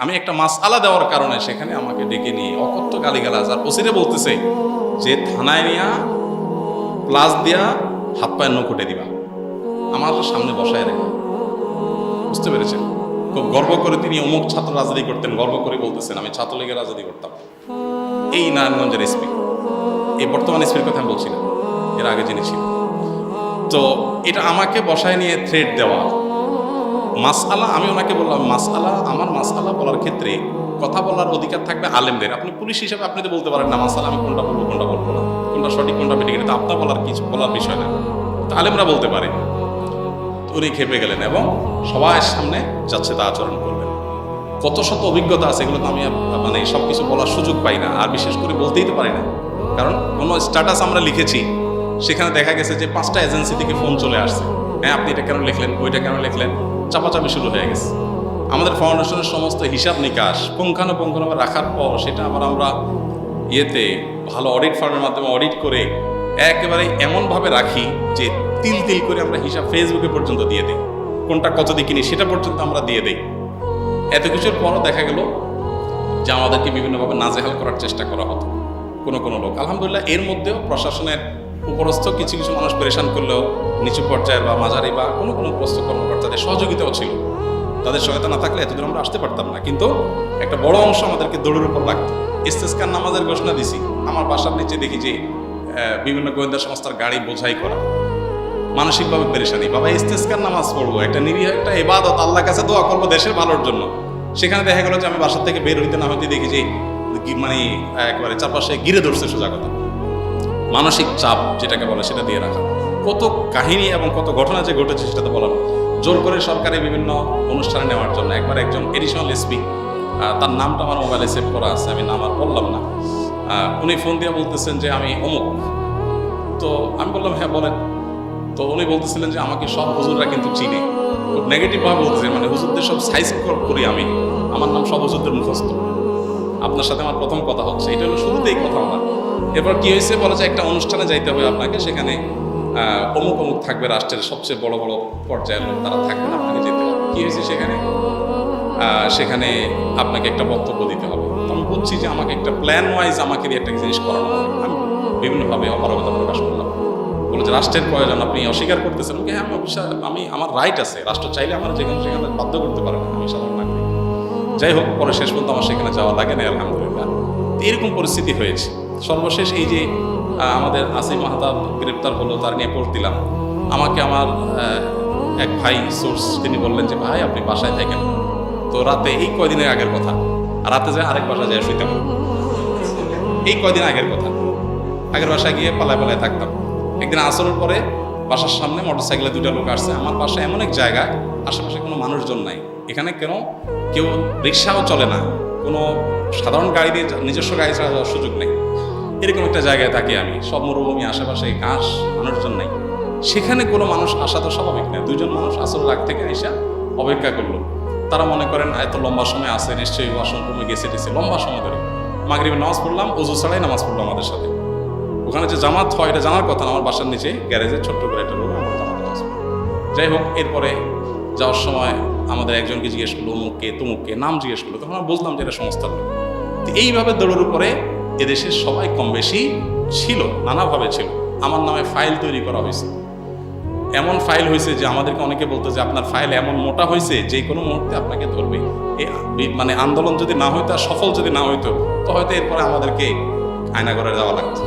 আমি একটা মাসআলা দেওয়ার কারণে সেখানে আমাকে ডেকে নিয়ে অকথ্য গালিগালাজ, আর ওসিরে বলতেছে যে থানায় নিয়া প্লাস দিয়া হাত পায়ের নকুটে দিবা, আমার সামনে বসায় রেখে। বুঝতে পেরেছেন? খুব গর্ব করে তিনি অমুক ছাত্র রাজনীতি করতেন, গর্ব করে বলতেছেন আমি ছাত্রলীগের রাজনীতি করতাম। এই নারায়ণগঞ্জের এসপি, এই বর্তমান এসপির কথা আমি বলছি না, এর আগে যিনি ছিল। তো এটা আমাকে বসায় নিয়ে থ্রেট দেওয়া মাসআলা, আমি ওনাকে বললাম মাসআলা, আমার মাসআলা বলার ক্ষেত্রে কথা বলার অধিকার থাকবে আলেমদের। আপনি পুলিশ হিসেবে আপনি তো বলতে পারেন না মাসআলা আমি কোনটা বলবো কোনটা বলবো না, কোনটা সঠিক কোনটা বেঠিক, এটা আপনার বলার কিছু বলার বিষয় না, তো আলেমরা বলতে পারে। উনি খেপে গেলেন এবং সবার সামনে যাচ্ছে তা আচরণ করলেন। কত শত অভিজ্ঞতা আছে, এগুলো তো আমি মানে সব কিছু বলার সুযোগ পাই না, আর বিশেষ করে বলতেই তো পারি না, কারণ কোনো স্ট্যাটাস আমরা লিখেছি সেখানে দেখা গেছে যে 5টা এজেন্সি থেকে ফোন চলে আসছে, হ্যাঁ আপনি এটা কেন লিখলেন, ওইটা কেন লিখলেন, চাপাচাপি শুরু হয়ে গেছে। আমাদের ফাউন্ডেশনের সমস্ত হিসাব নিকাশ পুঙ্খানুপুঙ্খভাবে রাখার পর সেটা আবার আমরা ইয়েতে ভালো অডিট ফার্মের মাধ্যমে অডিট করে একেবারে এমনভাবে রাখি যে তিল তিল করে আমরা হিসাব ফেসবুকে পর্যন্ত দিয়ে দিই, কোনটা কত দিয়ে কিনি সেটা পর্যন্ত আমরা দিয়ে দিই। এত কিছুর পরও দেখা গেল যে আমাদেরকে বিভিন্নভাবে নাজেহাল করার চেষ্টা করা হতো কোনো লোক। আলহামদুলিল্লাহ এর মধ্যেও প্রশাসনের উপরস্থ কিছু কিছু মানুষ পরেশান করলেও নিচু পর্যায়ের বা মাঝারি বা কোনো উপরস্থ কর্মকর্তাদের সহযোগিতাও ছিল, তাদের সহায়তা না থাকলে এতদূর আমরা আসতে পারতাম না। কিন্তু একটা বড় অংশ আমাদেরকে দৌড়ের উপর লাগতো। ইস্তেসকার নামাজের ঘোষণা দিছি, আমার বাসার নিচে দেখি যে বিভিন্ন গোয়েন্দা সংস্থার গাড়ি বোঝাই করা, মানসিকভাবে পেরেশানি। বাবা ইস্তেসকার নামাজ পড়বো, একটা নিরীহ একটা ইবাদত, আল্লাহর কাছে দোয়া করবো দেশের ভালোর জন্য। সেখানে দেখা গেল যে আমি বাসার থেকে বের হইতে না হইতে দেখি যে মানে একেবারে চারপাশে ঘিরে ধরছে, সোজা কথা মানসিক চাপ যেটাকে বলে সেটা দিয়ে রাখা। কত কাহিনী এবং কত ঘটনা যে ঘটেছে সেটা তো বলার। জোর করে সরকারি বিভিন্ন অনুষ্ঠানে নেওয়ার জন্য একবার একজন এডিশনাল এসপি, তার নামটা আমার মোবাইলে সেভ করা আছে, আমি নাম আর বললাম না, উনি ফোন দিয়ে বলতেছেন যে আমি অমুক। তো আমি বললাম হ্যাঁ বলেন। তো উনি বলতেছিলেন যে আমাকে সব হুজুররা কিন্তু চিনে, খুব নেগেটিভভাবে বলতেছে, মানে হুজুরদের সব সাইজ করি আমি, আমার নাম সব হুজুরদের মুখস্থ, আপনার সাথে আমার প্রথম কথা হচ্ছে, এটা হলো শুরুতেই কথা আমার। এরপর কি হয়েছে বলা যায় একটা অনুষ্ঠানে যাইতে হবে আপনাকে, সেখানে অমুক অমুক থাকবে, রাষ্ট্রের সবচেয়ে বড় বড় পর্যায়ের লোক তারা থাকবেন, আপনাকে যেতে হবে। কি হয়েছে সেখানে আপনাকে একটা বক্তব্য দিতে হবে। তো আমি বুঝছি যে আমাকে একটা প্ল্যান ওয়াইজ আমাকে দিয়ে একটা জিনিস করানো হবে। আমি বিভিন্নভাবে অপারগতা প্রকাশ করলাম, বলে যে রাষ্ট্রের প্রয়োজন আপনি অস্বীকার করতেছেন। হ্যাঁ আমি আমার রাইট আছে, রাষ্ট্র চাইলে আমার সেখানে বাধ্য করতে পারে না, আমি সাধারণ নাগরিক। যাই হোক, পরে শেষ পর্যন্ত আমার সেখানে যাওয়া লাগে না আলহামদুলিল্লাহ। এরকম পরিস্থিতি হয়েছে। সর্বশেষ এই যে আমাদের আসিফ মাহতাব গ্রেপ্তার হলো, তার নিয়ে পোস্ট দিলাম, আমাকে আমার এক ভাই সোর্স তিনি বললেন যে ভাই আপনি বাসায় থাকেন। তো রাতে, এই কয়দিনের আগের কথা, রাতে যায় আরেক বাসায় যায় শুইতে হবে, এই কয়দিন আগের কথা, আগের বাসায় গিয়ে পালায় পালায় থাকতাম। একদিন আসরের পরে বাসার সামনে মোটরসাইকেলে 2টা লোক আসছে। আমার বাসা এমন এক জায়গা, আশেপাশে কোনো মানুষজন নাই, এখানে কেউ রিক্সাও চলে না, কোনো সাধারণ গাড়ি দিয়ে নিজস্ব গাড়ি ছাড়া যাওয়ার সুযোগ নেই, এরকম একটা জায়গায় থাকি আমি। সব মরুভূমি, আশেপাশে ঘাস, মানুষজন নেই। সেখানে কোনো মানুষ আসা তো স্বাভাবিক নয়। 2জন মানুষ আসরের আগ থেকে এসে অপেক্ষা করলো। তারা মনে করেন এত লম্বা সময় আসে, নিশ্চয়ই ওয়াশরুম রুমে গেছে লম্বা সময় ধরে। মাগরিবের নামাজ পড়লাম, ওযু ছাড়াই নামাজ পড়লো আমাদের সাথে। ওখানে যে জামাত হয় এটা জানার কথা না, আমার বাসার নিচে গ্যারেজে ছোট্ট করে একটা রুমে আমরা জামাত নামাজ পড়ি। যাই হোক, এরপরে যাওয়ার সময় আমাদের একজনকে জিজ্ঞেস করলো অমুককে তমুককে, নাম জিজ্ঞেস করলো, তখন আমরা বুঝলাম যে এটা সংস্থার লোক। তো এইভাবে দৌড়ের উপরে এদেশের সবাই কম বেশি ছিল, নানাভাবে ছিল। আমার নামে ফাইল তৈরি করা হয়েছে, এমন ফাইল হয়েছে যে আমাদেরকে অনেকে বলতো যে আপনার ফাইল এমন মোটা হয়েছে যে কোনো মুহূর্তে আপনাকে ধরবে। মানে আন্দোলন যদি না হইতো, সফল যদি না হইতো, তো হয়তো এরপরে আমাদেরকে আয়নাঘরে যাওয়া লাগতো।